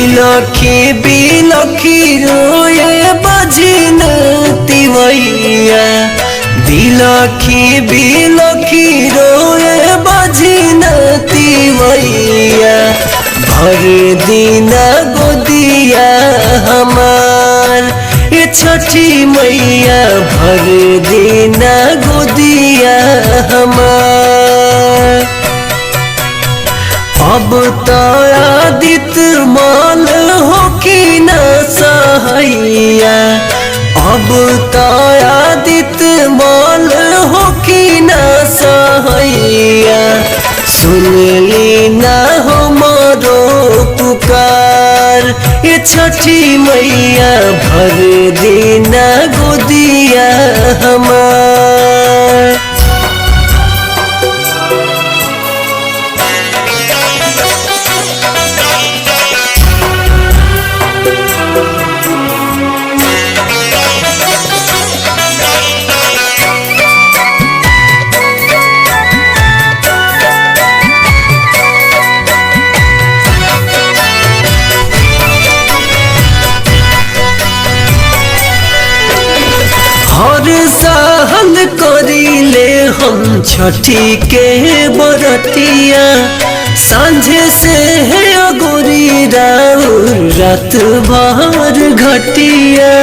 बिलखी बिलखी रोए बजिन तिवैया बिलखी बिलखी रोए बजिन तिवैया भर दिन गोदिया हमार ये छठी मैया भर दिन गोदिया हमार। अब तो आदित्य माल हो कि न सहैया अब तो आदित्य माल हो कि न सहैया सुनली ना हमारो पुकार ये छठी मैया भर दिन गोदिया हमार। हर साल करीले हम छठी के बरतिया सांझे से है अगोरी रात भर घटिया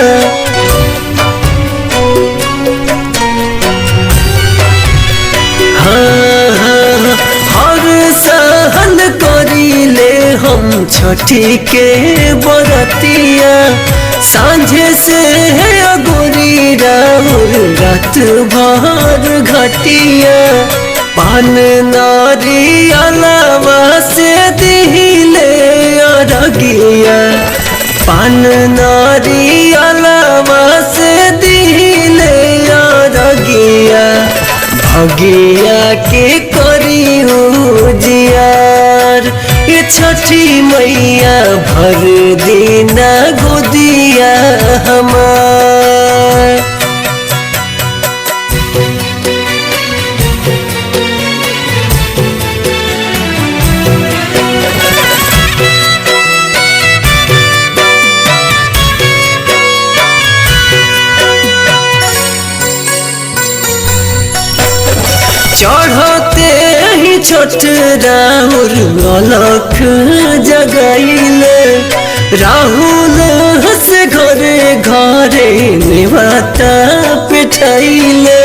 हर साल करीले हम छठी के बरतिया सांझे से है अगोरी रात भर घटिया पान नारी अलावा से दिहिले अरगिया पान नारी अलावा से दिहिले अरगिया भगिया के करी जियार ये छठी मैया भर दिन गोदिया हमार। चढ़ते ही छोट राहुल अलख जगैले राहुल से घरे घरे नेवाता पिठैले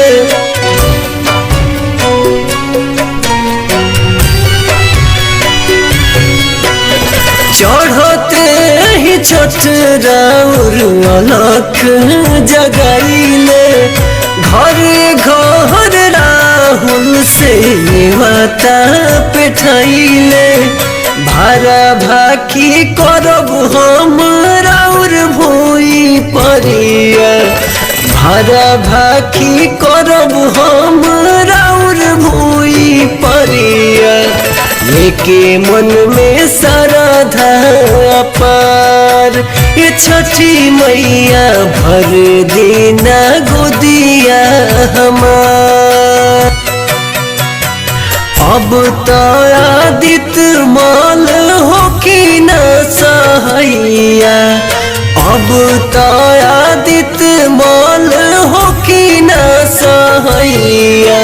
चढ़ते ही छोट राहुल अलख जगैले घरे घर राहुल से नेवाता पिठैले भारा भाकी करब हम राउर भूई परिया भारा भाकी करब हम राउर भूई परिया लेके मन में श्रद्धा अपार ये छठी मैया भर दिन गोदिया हमार। अब तो आदित्य माल हो कि न सहैया अब तो आदित्य माल हो कि न सहैया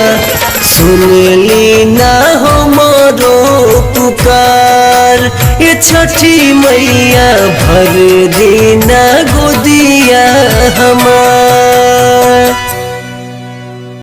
सुनली ना हमारो पुकार ये छठी मैया भर दिन गोदिया हमार।